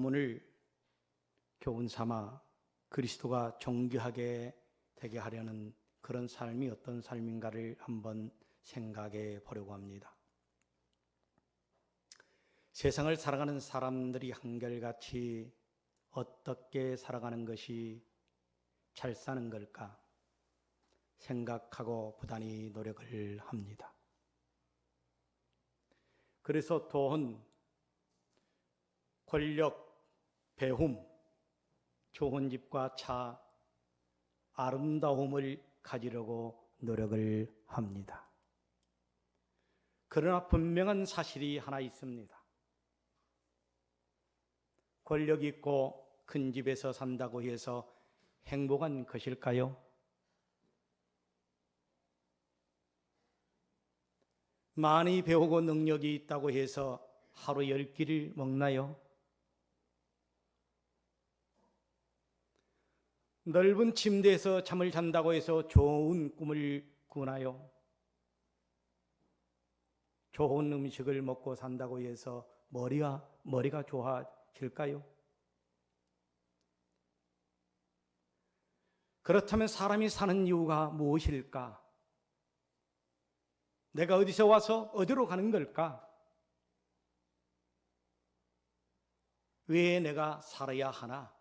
본문을 교훈 삼아 그리스도가 존귀하게 되게 하려는 그런 삶이 어떤 삶인가를 한번 생각해 보려고 합니다. 세상을 살아가는 사람들이 한결같이 어떻게 살아가는 것이 잘 사는 걸까 생각하고 부단히 노력을 합니다. 그래서 돈, 권력, 배움, 좋은 집과 차, 아름다움을 가지려고 노력을 합니다. 그러나 분명한 사실이 하나 있습니다. 권력 있고 큰 집에서 산다고 해서 행복한 것일까요? 많이 배우고 능력이 있다고 해서 하루 10끼를 먹나요? 넓은 침대에서 잠을 잔다고 해서 좋은 꿈을 꾸나요? 좋은 음식을 먹고 산다고 해서 머리가 좋아질까요? 그렇다면 사람이 사는 이유가 무엇일까? 내가 어디서 와서 어디로 가는 걸까? 왜 내가 살아야 하나?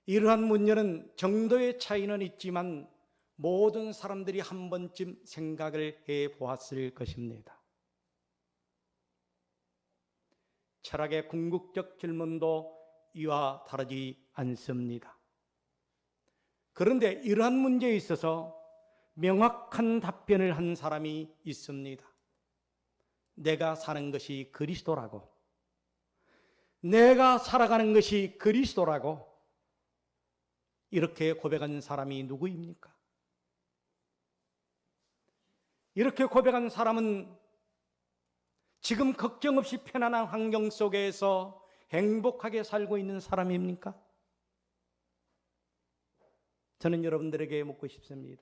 이러한 문제는 정도의 차이는 있지만 모든 사람들이 한 번쯤 생각을 해 보았을 것입니다. 철학의 궁극적 질문도 이와 다르지 않습니다. 그런데 이러한 문제에 있어서 명확한 답변을 한 사람이 있습니다. 내가 사는 것이 그리스도라고, 내가 살아가는 것이 그리스도라고 이렇게 고백한 사람이 누구입니까? 이렇게 고백한 사람은 지금 걱정 없이 편안한 환경 속에서 행복하게 살고 있는 사람입니까? 저는 여러분들에게 묻고 싶습니다.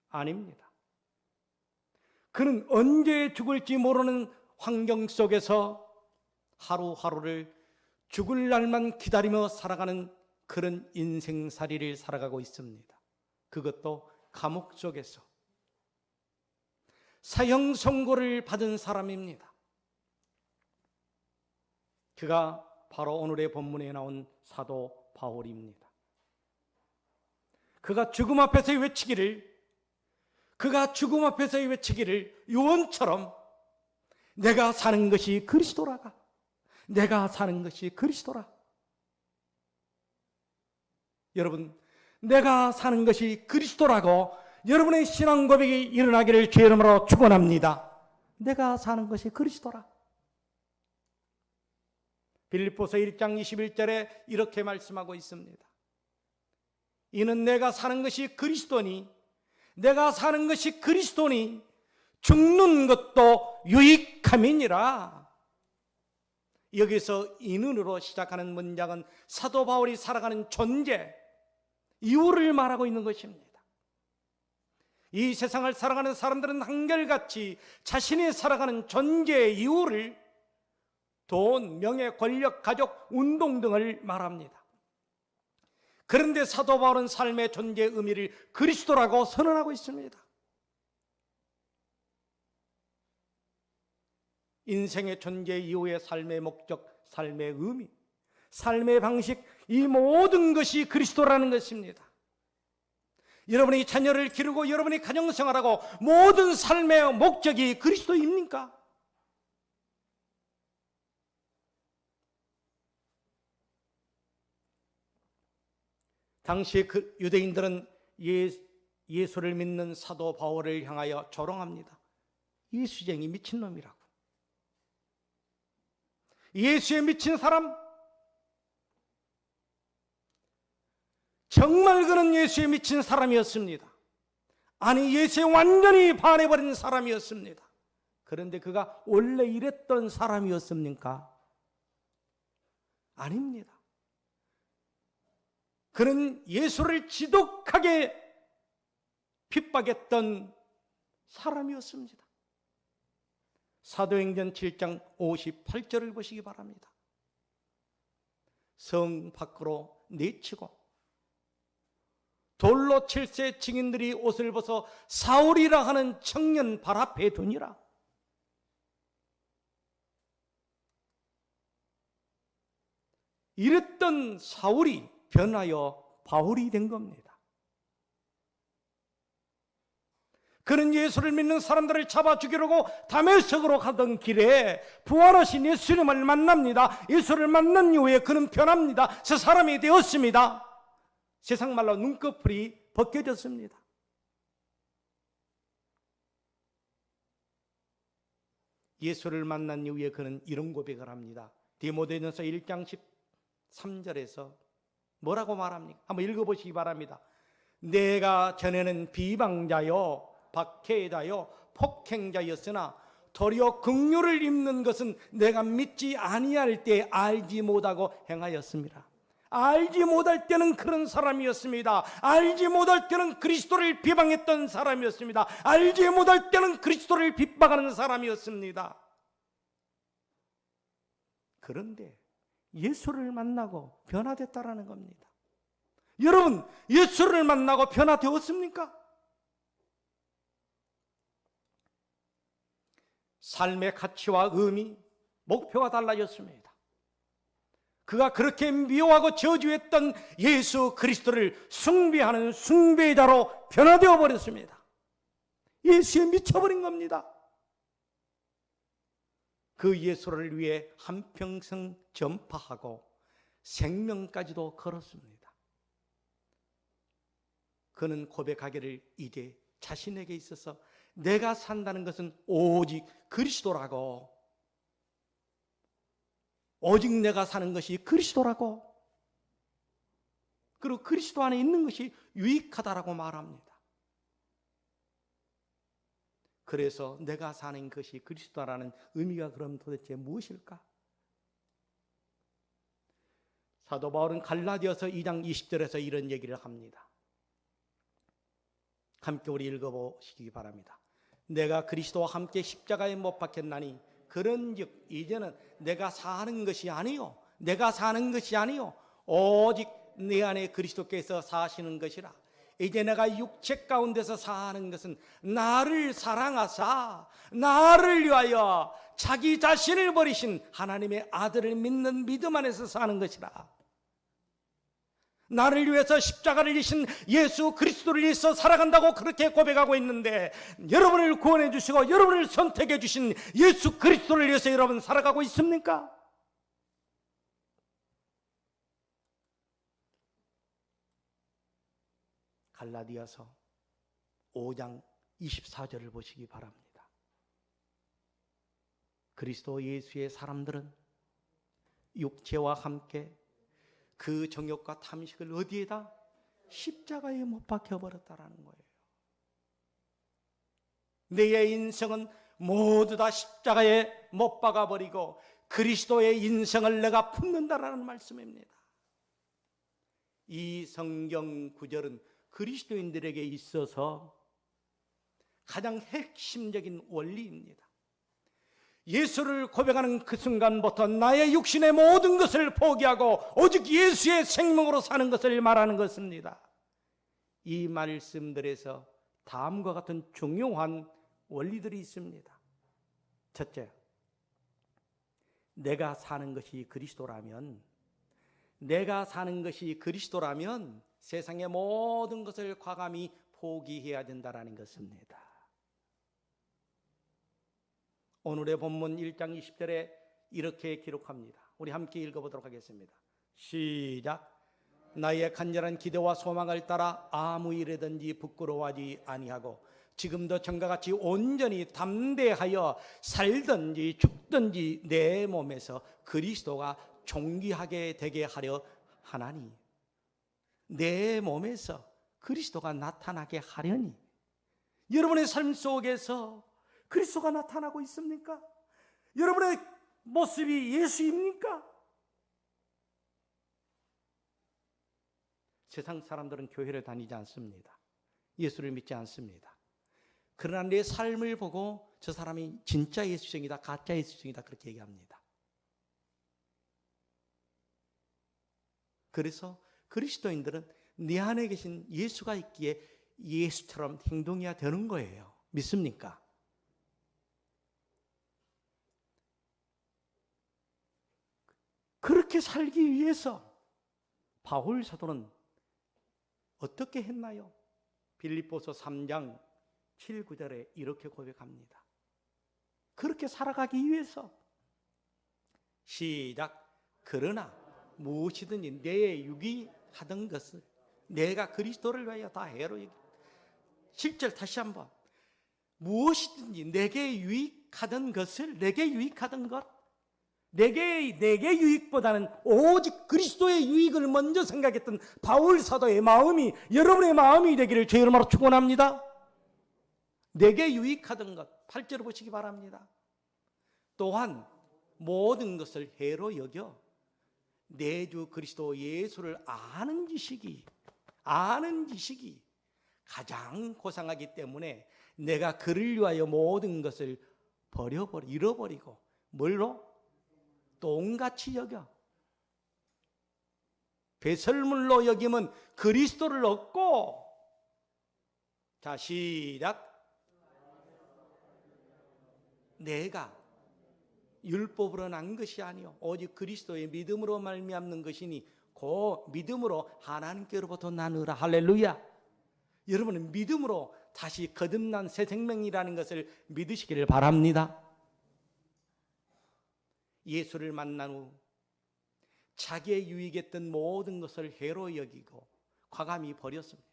아닙니다. 그는 언제 죽을지 모르는 환경 속에서 하루하루를 죽을 날만 기다리며 살아가는 그런 인생살이를 살아가고 있습니다. 그것도 감옥 속에서 사형 선고를 받은 사람입니다. 그가 바로 오늘의 본문에 나온 사도 바울입니다. 그가 죽음 앞에서 외치기를 요원처럼 내가 사는 것이 그리스도라가, 내가 사는 것이 그리스도라. 여러분, 내가 사는 것이 그리스도라고 여러분의 신앙 고백이 일어나기를 주의 이름으로 축원합니다. 내가 사는 것이 그리스도라. 빌립보서 1장 21절에 이렇게 말씀하고 있습니다. 이는 내가 사는 것이 그리스도니 죽는 것도 유익함이니라. 여기서 이는으로 시작하는 문장은 사도 바울이 살아가는 존재, 이유를 말하고 있는 것입니다. 이 세상을 살아가는 사람들은 한결같이 자신이 살아가는 존재의 이유를 돈, 명예, 권력, 가족, 운동 등을 말합니다. 그런데 사도 바울은 삶의 존재의 의미를 그리스도라고 선언하고 있습니다. 인생의 존재 이후의 삶의 목적, 삶의 의미, 삶의 방식, 이 모든 것이 그리스도라는 것입니다. 여러분이 자녀를 기르고 여러분이 가정생활하고 모든 삶의 목적이 그리스도입니까? 당시 그 유대인들은 예수를 믿는 사도 바울을 향하여 조롱합니다. 예수쟁이 미친놈이라고. 예수에 미친 사람, 정말 그는 예수에 미친 사람이었습니다. 아니, 예수에 완전히 반해버린 사람이었습니다. 그런데 그가 원래 이랬던 사람이었습니까? 아닙니다. 그는 예수를 지독하게 핍박했던 사람이었습니다. 사도행전 7장 58절을 보시기 바랍니다. 성 밖으로 내치고 돌로 칠세 증인들이 옷을 벗어 사울이라 하는 청년 발 앞에 두니라. 이랬던 사울이 변하여 바울이 된 겁니다. 그는 예수를 믿는 사람들을 잡아 죽이려고 다메섹으로 가던 길에 부활하신 예수님을 만납니다. 예수를 만난 이후에 그는 변합니다. 새 사람이 되었습니다. 세상 말로 눈꺼풀이 벗겨졌습니다. 예수를 만난 이후에 그는 이런 고백을 합니다. 디모데전서 1장 13절에서 뭐라고 말합니까? 한번 읽어보시기 바랍니다. 내가 전에는 비방자요 박해자요 폭행자였으나 도리어 긍휼을 입는 것은 내가 믿지 아니할 때 알지 못하고 행하였습니다. 알지 못할 때는 그런 사람이었습니다. 알지 못할 때는 그리스도를 비방했던 사람이었습니다. 알지 못할 때는 그리스도를 핍박하는 사람이었습니다. 그런데 예수를 만나고 변화됐다라는 겁니다. 여러분, 예수를 만나고 변화되었습니까? 삶의 가치와 의미, 목표가 달라졌습니다. 그가 그렇게 미워하고 저주했던 예수 그리스도를 숭배하는 숭배자로 변화되어 버렸습니다. 예수에 미쳐버린 겁니다. 그 예수를 위해 한평생 전파하고 생명까지도 걸었습니다. 그는 고백하기를 이제 자신에게 있어서 내가 산다는 것은 오직 그리스도라고, 오직 내가 사는 것이 그리스도라고, 그리고 그리스도 안에 있는 것이 유익하다라고 말합니다. 그래서 내가 사는 것이 그리스도라는 의미가 그럼 도대체 무엇일까? 사도 바울은 갈라디아서 2장 20절에서 이런 얘기를 합니다. 함께 우리 읽어보시기 바랍니다. 내가 그리스도와 함께 십자가에 못 박혔나니 그런즉 이제는 내가 사는 것이 아니요 내가 사는 것이 아니요 오직 내 안에 그리스도께서 사시는 것이라. 이제 내가 육체 가운데서 사는 것은 나를 사랑하사 나를 위하여 자기 자신을 버리신 하나님의 아들을 믿는 믿음 안에서 사는 것이라. 나를 위해서 십자가를 지신 예수 그리스도를 위해서 살아간다고 그렇게 고백하고 있는데, 여러분을 구원해 주시고 여러분을 선택해 주신 예수 그리스도를 위해서 여러분 살아가고 있습니까? 갈라디아서 5장 24절을 보시기 바랍니다. 그리스도 예수의 사람들은 육체와 함께 그 정욕과 탐식을 어디에다? 십자가에 못 박혀버렸다라는 거예요. 내 인생은 모두 다 십자가에 못 박아버리고 그리스도의 인생을 내가 품는다라는 말씀입니다. 이 성경 구절은 그리스도인들에게 있어서 가장 핵심적인 원리입니다. 예수를 고백하는 그 순간부터 나의 육신의 모든 것을 포기하고 오직 예수의 생명으로 사는 것을 말하는 것입니다. 이 말씀들에서 다음과 같은 중요한 원리들이 있습니다. 첫째, 내가 사는 것이 그리스도라면 세상의 모든 것을 과감히 포기해야 된다는 것입니다. 오늘의 본문 1장 20절에 이렇게 기록합니다. 우리 함께 읽어보도록 하겠습니다. 시작. 나의 간절한 기대와 소망을 따라 아무 일에든지 부끄러워하지 아니하고 지금도 전과 같이 온전히 담대하여 살든지 죽든지 내 몸에서 그리스도가 존귀하게 되게 하려 하나니, 내 몸에서 그리스도가 나타나게 하려니. 여러분의 삶 속에서 그리스도가 나타나고 있습니까? 여러분의 모습이 예수입니까? 세상 사람들은 교회를 다니지 않습니다. 예수를 믿지 않습니다. 그러나 내 삶을 보고 저 사람이 진짜 예수쟁이다, 가짜 예수쟁이다 그렇게 얘기합니다. 그래서 그리스도인들은 내 안에 계신 예수가 있기에 예수처럼 행동해야 되는 거예요. 믿습니까? 그렇게 살기 위해서 바울 사도는 어떻게 했나요? 빌립보서 3장 7, 9절에 이렇게 고백합니다. 그렇게 살아가기 위해서 시작. 그러나 무엇이든지 내 육이 하던 것을 내가 그리스도를 위하여 다 해로 여기. 7절 다시 한번. 무엇이든지 내게 유익하던 것을 내게 유익하던 것 내게 유익보다는 오직 그리스도의 유익을 먼저 생각했던 바울 사도의 마음이 여러분의 마음이 되기를 주의 이름으로 축원합니다. 내게 유익하던 것 8절을 보시기 바랍니다. 또한 모든 것을 해로 여겨 내 주 그리스도 예수를 아는 지식이 가장 고상하기 때문에 내가 그를 위하여 모든 것을 잃어버리고 뭘로? 똥같이 여겨. 배설물로 여기면 그리스도를 얻고, 자 시작. 내가 율법으로 난 것이 아니요 오직 그리스도의 믿음으로 말미암는 것이니 그 믿음으로 하나님께로부터 나느라. 할렐루야. 여러분은 믿음으로 다시 거듭난 새 생명이라는 것을 믿으시기를 바랍니다. 예수를 만난 후 자기의 유익했던 모든 것을 해로 여기고 과감히 버렸습니다.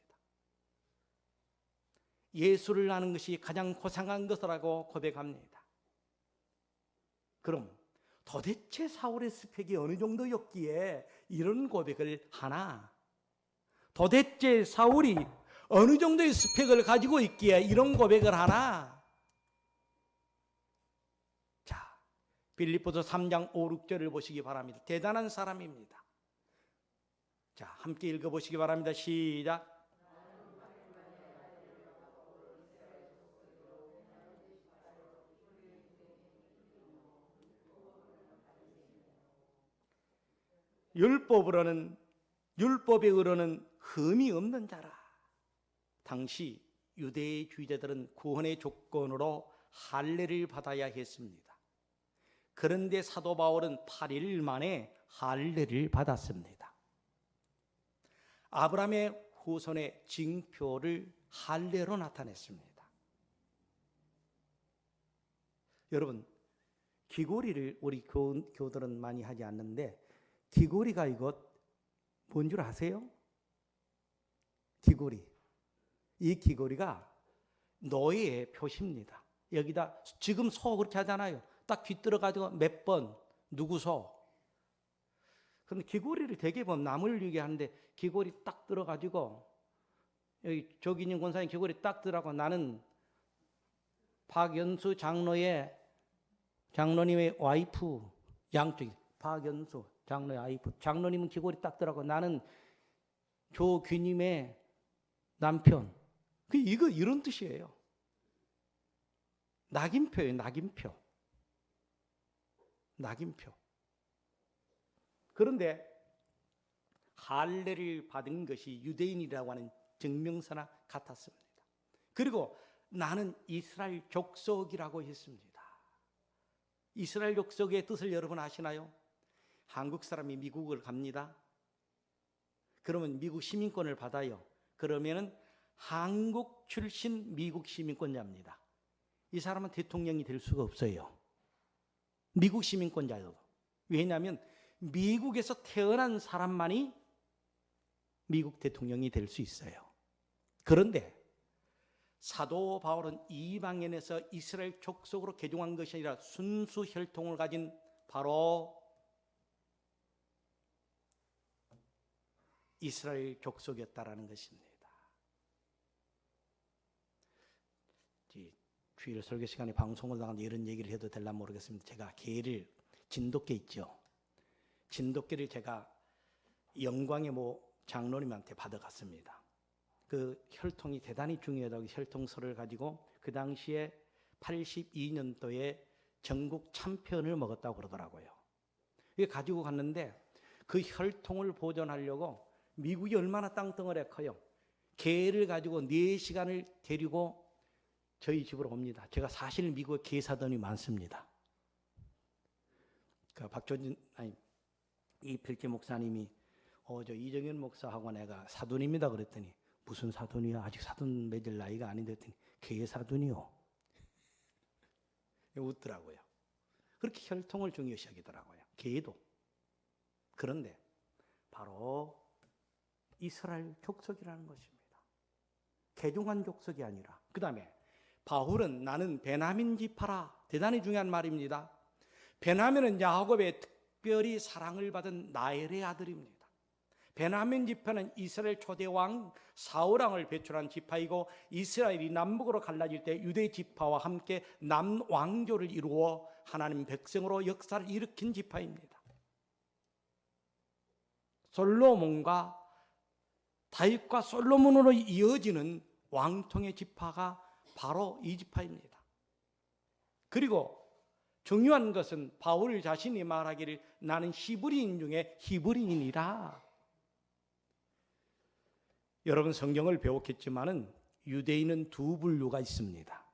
예수를 아는 것이 가장 고상한 것이라고 고백합니다. 그럼 도대체 사울의 스펙이 어느 정도였기에 이런 고백을 하나? 도대체 사울이 어느 정도의 스펙을 가지고 있기에 이런 고백을 하나? 자, 빌립보서 3장 5, 6절을 보시기 바랍니다. 대단한 사람입니다. 자, 함께 읽어보시기 바랍니다. 시작. 율법에 의로는 흠이 없는 자라. 당시 유대주의자들은 구원의 조건으로 할례를 받아야 했습니다. 그런데 사도 바울은 8일 만에 할례를 받았습니다. 아브라함의 후손의 징표를 할례로 나타냈습니다. 여러분, 귀고리를 우리 교들은 많이 하지 않는데 귀고리가 이것 뭔 줄 아세요? 귀고리. 이 귀고리가 노예의 표시입니다. 여기다 지금 소 그렇게 하잖아요. 딱 뒤들어가지고 몇 번 누구 소. 그런데 귀고리를 되게 보면 남을 위게 하는데 귀고리 딱 들어가지고 여기 조기님 권사님 귀고리 딱 들어가고 나는 박연수 장로님의 와이프 양쪽이 박연수 장로의 와이프 장로님은 귀고리 딱 들어가고 나는 조귀님의 남편. 이거 이런 뜻이에요. 낙인표예요. 낙인표. 그런데 할례를 받은 것이 유대인이라고 하는 증명서나 같았습니다. 그리고 나는 이스라엘 족속이라고 했습니다. 이스라엘 족속의 뜻을 여러분 아시나요? 한국 사람이 미국을 갑니다. 그러면 미국 시민권을 받아요. 그러면은 한국 출신 미국 시민권자입니다. 이 사람은 대통령이 될 수가 없어요. 미국 시민권자여도. 왜냐하면 미국에서 태어난 사람만이 미국 대통령이 될 수 있어요. 그런데 사도 바울은 이방인에서 이스라엘 족속으로 개종한 것이 아니라 순수 혈통을 가진 바로 이스라엘 족속이었다라는 것입니다. 주일 설교 시간에 방송을 나가는데 이런 얘기를 해도 될나 모르겠습니다. 제가 계를 진돗개 있죠. 진돗개를 제가 영광의 장로님한테 받아갔습니다. 그 혈통이 대단히 중요하다고 혈통서를 가지고 그 당시에 82년도에 전국 챔피언을 먹었다고 그러더라고요. 이게 가지고 갔는데 그 혈통을 보존하려고 미국이 얼마나 땅덩어리가 커요. 개를 가지고 4시간을 데리고 저희 집으로 옵니다. 제가 사실 미국에 개 사돈이 많습니다. 그 이필재 목사님이 저 이정현 목사하고 내가 사돈입니다 그랬더니 무슨 사돈이야? 아직 사돈 맺을 나이가 아닌데 했더니 개 사돈이요. 웃더라고요. 그렇게 혈통을 중요시 여기더라고요. 개도. 그런데 바로 이스라엘 족속이라는 것입니다. 개종한 족속이 아니라. 그 다음에 바울은 나는 베냐민 지파라. 대단히 중요한 말입니다. 베냐민은 야곱의 특별히 사랑을 받은 나엘의 아들입니다. 베냐민 지파는 이스라엘 초대 왕 사울왕을 배출한 지파이고 이스라엘이 남북으로 갈라질 때 유대 지파와 함께 남왕조를 이루어 하나님 백성으로 역사를 일으킨 지파입니다. 솔로몬과 다윗과 솔로몬으로 이어지는 왕통의 지파가 바로 이 지파입니다. 그리고 중요한 것은 바울 자신이 말하기를 나는 히브리인 중에 히브리인이라. 여러분 성경을 배웠겠지만은 유대인은 두 분류가 있습니다.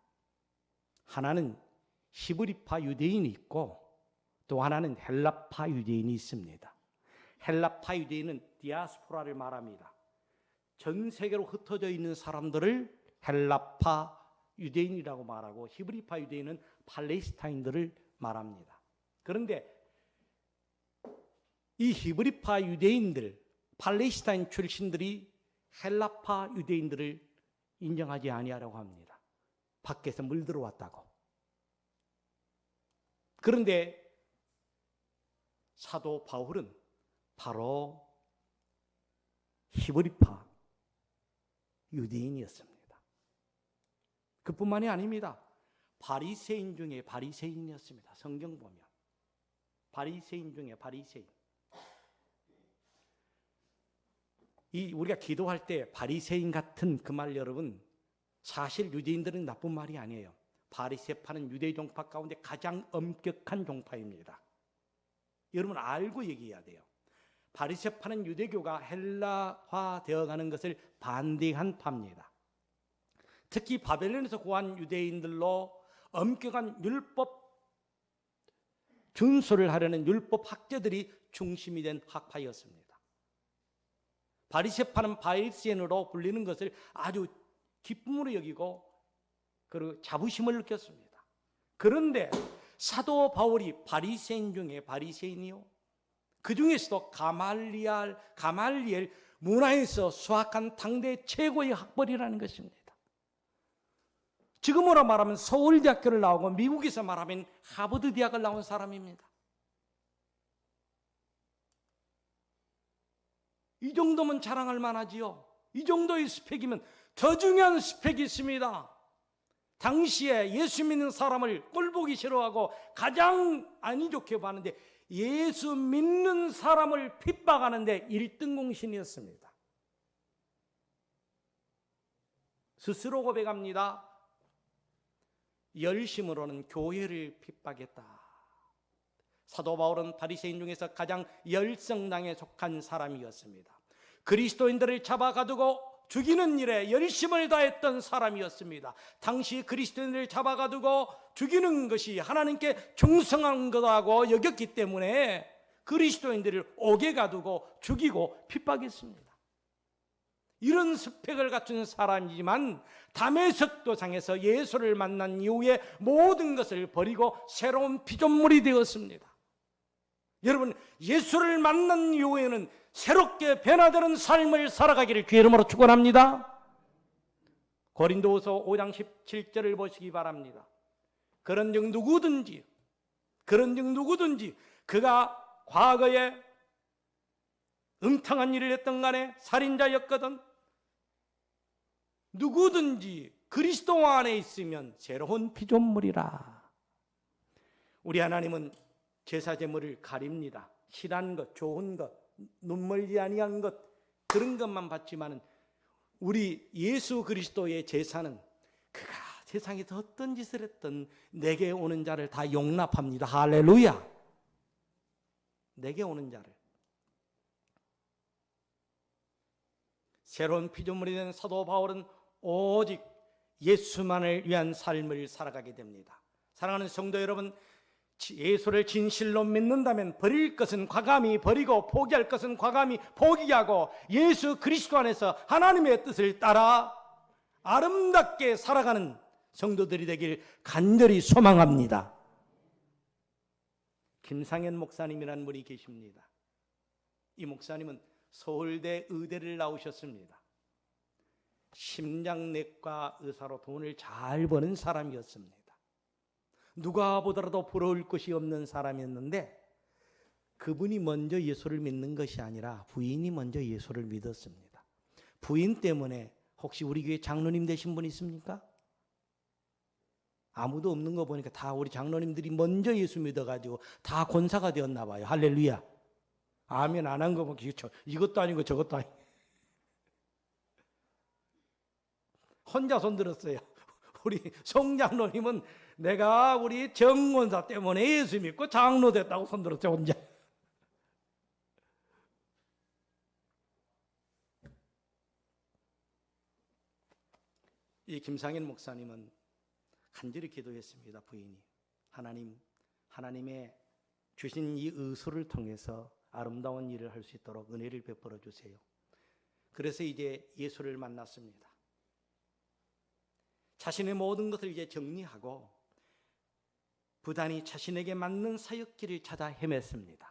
하나는 히브리파 유대인이 있고 또 하나는 헬라파 유대인이 있습니다. 헬라파 유대인은 디아스포라를 말합니다. 전 세계로 흩어져 있는 사람들을 헬라파 유대인이라고 말하고 히브리파 유대인은 팔레스타인들을 말합니다. 그런데 이 히브리파 유대인들, 팔레스타인 출신들이 헬라파 유대인들을 인정하지 아니하라고 합니다. 밖에서 물들어왔다고. 그런데 사도 바울은 바로 히브리파 유대인이었습니다. 그뿐만이 아닙니다. 바리새인 중에 바리새인이었습니다. 성경 보면 바리새인 중에 바리새인. 우리가 기도할 때 바리새인 같은 그 말 여러분 사실 유대인들은 나쁜 말이 아니에요. 바리새파는 유대 종파 가운데 가장 엄격한 종파입니다. 여러분 알고 얘기해야 돼요. 바리새파는 유대교가 헬라화 되어가는 것을 반대한 파입니다. 특히 바벨론에서 구한 유대인들로 엄격한 율법 준수를 하려는 율법 학자들이 중심이 된 학파였습니다. 바리새파는 바리새인으로 불리는 것을 아주 기쁨으로 여기고 그리고 자부심을 느꼈습니다. 그런데 사도 바울이 바리새인 중에 바리새인이요. 그 중에서도 가말리엘 문화에서 수학한 당대 최고의 학벌이라는 것입니다. 지금으로 말하면 서울대학교를 나오고 미국에서 말하면 하버드 대학을 나온 사람입니다. 이 정도면 자랑할 만하지요. 이 정도의 스펙이면 더 중요한 스펙이 있습니다. 당시에 예수 믿는 사람을 꼴보기 싫어하고 가장 안 좋게 봤는데 예수 믿는 사람을 핍박하는데 1등 공신이었습니다. 스스로 고백합니다. 열심으로는 교회를 핍박했다. 사도 바울은 바리새인 중에서 가장 열성당에 속한 사람이었습니다. 그리스도인들을 잡아가두고 죽이는 일에 열심을 다했던 사람이었습니다. 당시 그리스도인들을 잡아가두고 죽이는 것이 하나님께 충성한 거라고 여겼기 때문에 그리스도인들을 옥에 가두고 죽이고 핍박했습니다. 이런 스펙을 갖춘 사람이지만 다메섹 도상에서 예수를 만난 이후에 모든 것을 버리고 새로운 피조물이 되었습니다. 여러분 예수를 만난 이후에는 새롭게 변화되는 삶을 살아가기를 주의 이름으로 축원합니다. 고린도후서 5장 17절을 보시기 바랍니다. 그런즉 누구든지 그가 과거에 음탕한 일을 했던 간에 살인자였거든 누구든지 그리스도 안에 있으면 새로운 피조물이라. 우리 하나님은 제사 제물을 가립니다. 실한 것, 좋은 것, 눈멀지 아니한 것 그런 것만 받지만은 우리 예수 그리스도의 제사는 그가 세상에서 어떤 짓을 했든 내게 오는 자를 다 용납합니다. 할렐루야. 내게 오는 자를. 새로운 피조물이 된 사도 바울은 오직 예수만을 위한 삶을 살아가게 됩니다. 사랑하는 성도 여러분, 예수를 진실로 믿는다면 버릴 것은 과감히 버리고 포기할 것은 과감히 포기하고 예수 그리스도 안에서 하나님의 뜻을 따라 아름답게 살아가는 성도들이 되길 간절히 소망합니다. 김상현 목사님이라는 분이 계십니다. 이 목사님은 서울대 의대를 나오셨습니다. 심장내과 의사로 돈을 잘 버는 사람이었습니다. 누가 보더라도 부러울 것이 없는 사람이었는데 그분이 먼저 예수를 믿는 것이 아니라 부인이 먼저 예수를 믿었습니다. 부인 때문에 혹시 우리 교회 장로님 되신 분 있습니까? 아무도 없는 거 보니까 다 우리 장로님들이 먼저 예수 믿어가지고 다 권사가 되었나 봐요. 할렐루야. 아멘 안 한 거 보면 이것도 아니고 저것도 아니고 혼자 손들었어요. 우리 송장로님은 내가 우리 정권사 때문에 예수 믿고 장로 됐다고 손들었죠, 혼자. 이 김상현 목사님은 간절히 기도했습니다. 부인이 하나님의 주신 이 의술을 통해서 아름다운 일을 할 수 있도록 은혜를 베풀어 주세요. 그래서 이제 예수를 만났습니다. 자신의 모든 것을 이제 정리하고 부단히 자신에게 맞는 사역지를 찾아 헤맸습니다.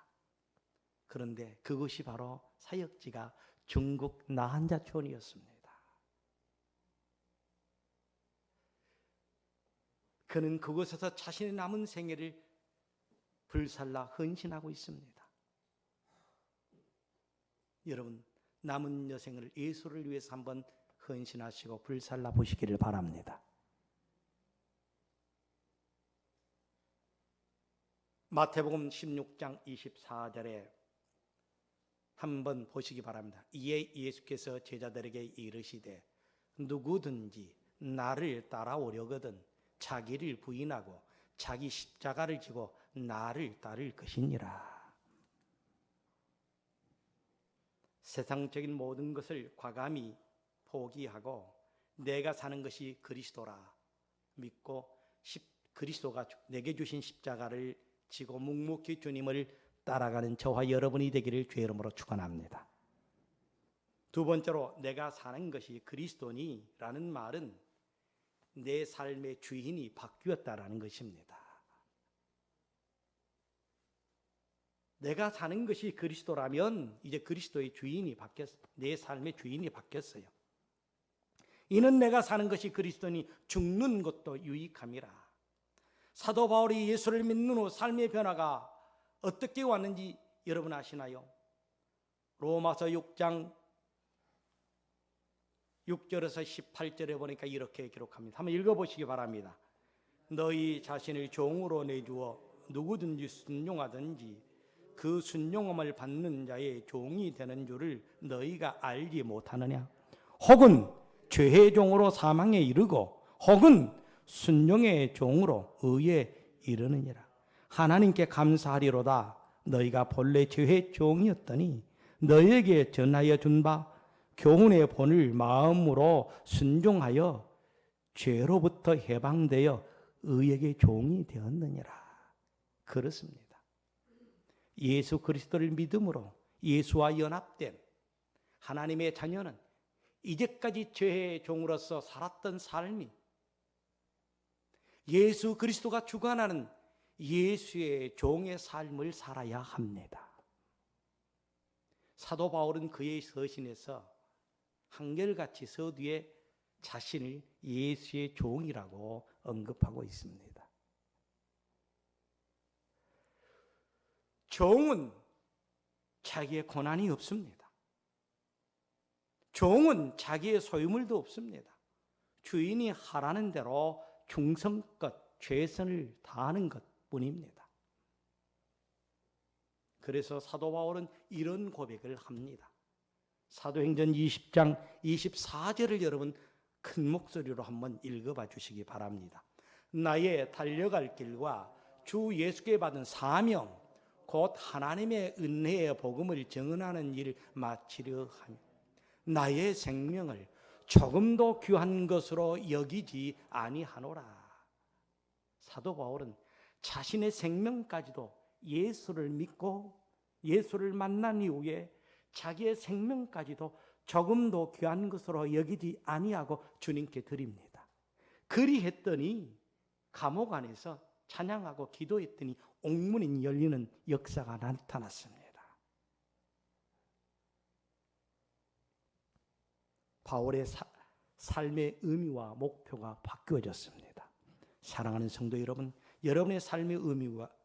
그런데 그것이 바로 사역지가 중국 나한자촌이었습니다. 그는 그곳에서 자신의 남은 생애를 불살라 헌신하고 있습니다. 여러분, 남은 여생을 예수를 위해서 한번 헌신하시고 불살라 보시기를 바랍니다. 마태복음 16장 24절에 한번 보시기 바랍니다. 이에 예수께서 제자들에게 이르시되 누구든지 나를 따라오려거든 자기를 부인하고 자기 십자가를 지고 나를 따를 것이니라. 세상적인 모든 것을 과감히 포기하고 내가 사는 것이 그리스도라 믿고 그리스도가 내게 주신 십자가를 지고 묵묵히 주님을 따라가는 저와 여러분이 되기를 주의 이름으로 축원합니다. 두 번째로 내가 사는 것이 그리스도니 라는 말은 내 삶의 주인이 바뀌었다라는 것입니다. 내가 사는 것이 그리스도라면 이제 그리스도의 주인이 바뀌었어요. 내 삶의 주인이 바뀌었어요. 이는 내가 사는 것이 그리스도니 죽는 것도 유익함이라. 사도 바울이 예수를 믿는 후 삶의 변화가 어떻게 왔는지 여러분 아시나요? 로마서 6장 6절에서 18절에 보니까 이렇게 기록합니다. 한번 읽어보시기 바랍니다. 너희 자신을 종으로 내주어 누구든지 순종하든지 그 순종함을 받는 자의 종이 되는 줄을 너희가 알지 못하느냐? 혹은 죄의 종으로 사망에 이르고 혹은 순종의 종으로 의에 이르느니라. 하나님께 감사하리로다. 너희가 본래 죄의 종이었더니 너희에게 전하여 준 바 교훈의 본을 마음으로 순종하여 죄로부터 해방되어 의에게 종이 되었느니라. 그렇습니다. 예수 그리스도를 믿음으로 예수와 연합된 하나님의 자녀는 이제까지 죄의 종으로서 살았던 삶이 예수 그리스도가 주관하는 예수의 종의 삶을 살아야 합니다. 사도 바울은 그의 서신에서 한결같이 서두에 자신을 예수의 종이라고 언급하고 있습니다. 종은 자기의 고난이 없습니다. 종은 자기의 소유물도 없습니다. 주인이 하라는 대로 충성껏 최선을 다하는 것뿐입니다. 그래서 사도 바울은 이런 고백을 합니다. 사도행전 20장 24절을 여러분 큰 목소리로 한번 읽어봐 주시기 바랍니다. 나의 달려갈 길과 주 예수께 받은 사명, 곧 하나님의 은혜의 복음을 증언하는 일을 마치려 하며 나의 생명을 조금도 귀한 것으로 여기지 아니하노라. 사도 바울은 자신의 생명까지도 예수를 믿고 예수를 만난 이후에 자기의 생명까지도 조금도 귀한 것으로 여기지 아니하고 주님께 드립니다. 그리했더니 감옥 안에서 찬양하고 기도했더니 옥문이 열리는 역사가 나타났습니다. 바울의 삶의 의미와 목표가 바뀌어졌습니다. 사랑하는 성도 여러분, 여러분의 삶의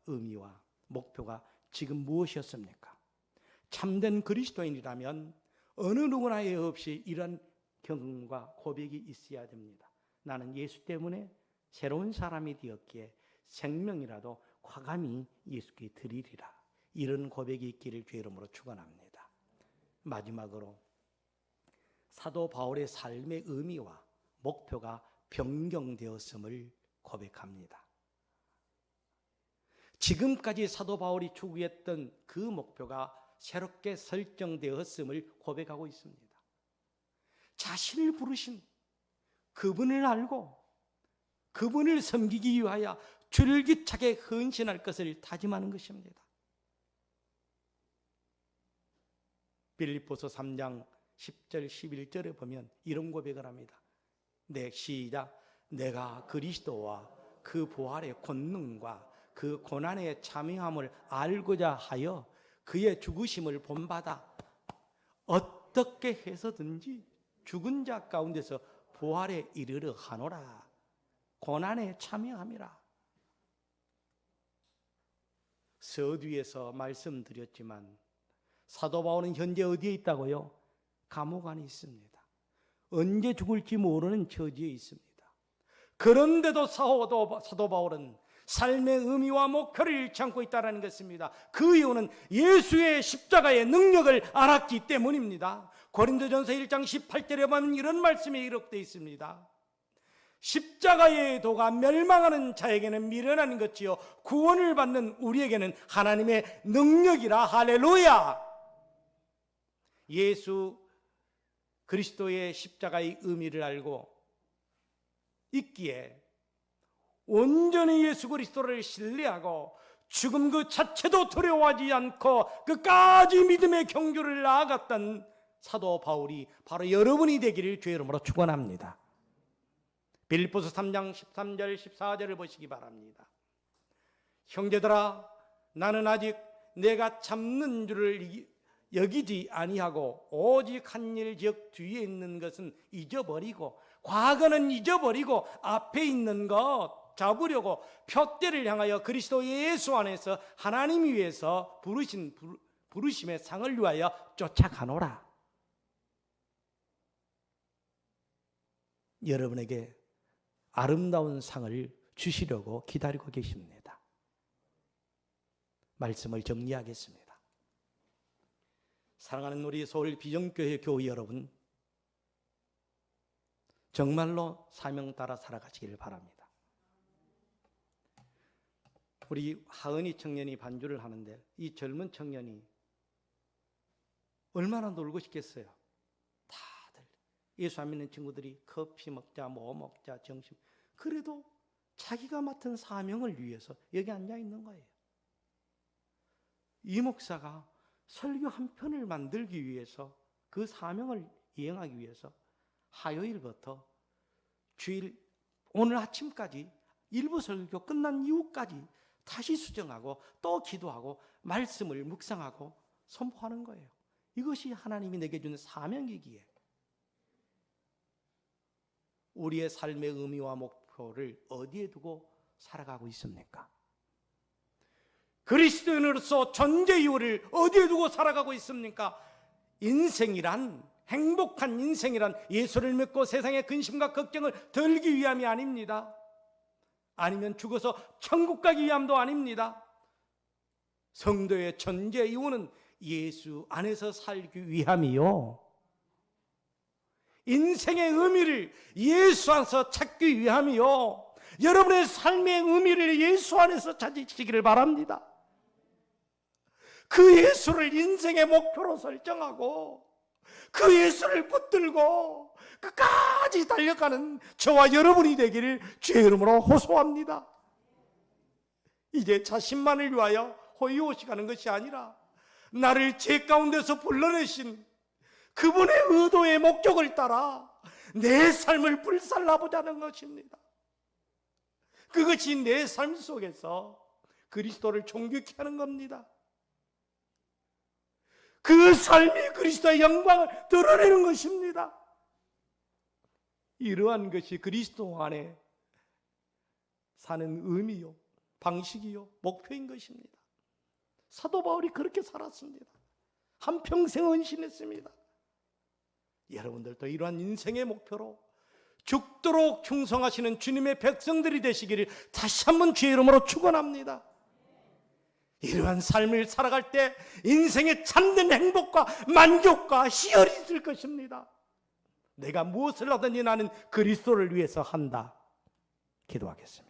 의미와 목표가 지금 무엇이었습니까? 참된 그리스도인이라면 어느 누구나에 없이 이런 경험과 고백이 있어야 됩니다. 나는 예수 때문에 새로운 사람이 되었기에 생명이라도 과감히 예수께 드리리라. 이런 고백이 있기를 주의 이름으로 축원합니다. 마지막으로 사도 바울의 삶의 의미와 목표가 변경되었음을 고백합니다. 지금까지 사도 바울이 추구했던 그 목표가 새롭게 설정되었음을 고백하고 있습니다. 자신을 부르신 그분을 알고 그분을 섬기기 위하여 줄기차게 헌신할 것을 다짐하는 것입니다. 빌립보서 3장 10절 11절에 보면 이런 고백을 합니다. 시작. 내가 그리스도와 그 부활의 권능과 그 고난의 참여함을 알고자 하여 그의 죽으심을 본받아 어떻게 해서든지 죽은 자 가운데서 부활에 이르러 하노라. 고난에 참여함이라. 서두에서 말씀드렸지만 사도 바울은 현재 어디에 있다고요? 감옥 안에 있습니다. 언제 죽을지 모르는 처지에 있습니다. 그런데도 사도 바울은 삶의 의미와 목표를 잃지 않고 있다는 것입니다. 그 이유는 예수의 십자가의 능력을 알았기 때문입니다. 고린도전서 1장 18절에 보면 이런 말씀이 기록되어 있습니다. 십자가의 도가 멸망하는 자에게는 미련한 것이요 구원을 받는 우리에게는 하나님의 능력이라. 할렐루야. 예수 그리스도의 십자가의 의미를 알고 있기에 온전히 예수 그리스도를 신뢰하고 죽음 그 자체도 두려워하지 않고 끝까지 믿음의 경주를 나아갔던 사도 바울이 바로 여러분이 되기를 주의 이름으로 축원합니다. 빌립보서 3장 13절 14절을 보시기 바랍니다. 형제들아, 나는 아직 내가 참는 줄을 여기지 아니하고 오직 한 일 즉 뒤에 있는 것은 잊어버리고 과거는 잊어버리고 앞에 있는 것 잡으려고 표대를 향하여 그리스도 예수 안에서 하나님이 위해서 부르심의 상을 위하여 쫓아가노라. 여러분에게 아름다운 상을 주시려고 기다리고 계십니다. 말씀을 정리하겠습니다. 사랑하는 우리 서울 비전교회 교회 여러분, 정말로 사명 따라 살아가시기를 바랍니다. 우리 하은이 청년이 반주를 하는데 이 젊은 청년이 얼마나 놀고 싶겠어요. 다들 예수 안 믿는 친구들이 커피 먹자 뭐 먹자 점심, 그래도 자기가 맡은 사명을 위해서 여기 앉아 있는 거예요. 이 목사가 설교 한 편을 만들기 위해서 그 사명을 이행하기 위해서 화요일부터 주일 오늘 아침까지 일부 설교 끝난 이후까지 다시 수정하고 또 기도하고 말씀을 묵상하고 선포하는 거예요. 이것이 하나님이 내게 주는 사명이기에 우리의 삶의 의미와 목표를 어디에 두고 살아가고 있습니까? 그리스도인으로서 존재 이유를 어디에 두고 살아가고 있습니까? 인생이란, 행복한 인생이란 예수를 믿고 세상의 근심과 걱정을 덜기 위함이 아닙니다. 아니면 죽어서 천국 가기 위함도 아닙니다. 성도의 존재 이유는 예수 안에서 살기 위함이요, 인생의 의미를 예수 안에서 찾기 위함이요, 여러분의 삶의 의미를 예수 안에서 찾으시기를 바랍니다. 그 예수를 인생의 목표로 설정하고 그 예수를 붙들고 끝까지 달려가는 저와 여러분이 되기를 주의 이름으로 호소합니다. 이제 자신만을 위하여 호의호식 하는 것이 아니라 나를 죄 가운데서 불러내신 그분의 의도의 목적을 따라 내 삶을 불살라보자는 것입니다. 그것이 내 삶 속에서 그리스도를 존귀케 하는 겁니다. 그 삶이 그리스도의 영광을 드러내는 것입니다. 이러한 것이 그리스도 안에 사는 의미요, 방식이요, 목표인 것입니다. 사도 바울이 그렇게 살았습니다. 한평생 헌신했습니다. 여러분들도 이러한 인생의 목표로 죽도록 충성하시는 주님의 백성들이 되시기를 다시 한번 주의 이름으로 축원합니다. 이러한 삶을 살아갈 때 인생의 참된 행복과 만족과 희열이 있을 것입니다. 내가 무엇을 하든지 나는 그리스도를 위해서 한다. 기도하겠습니다.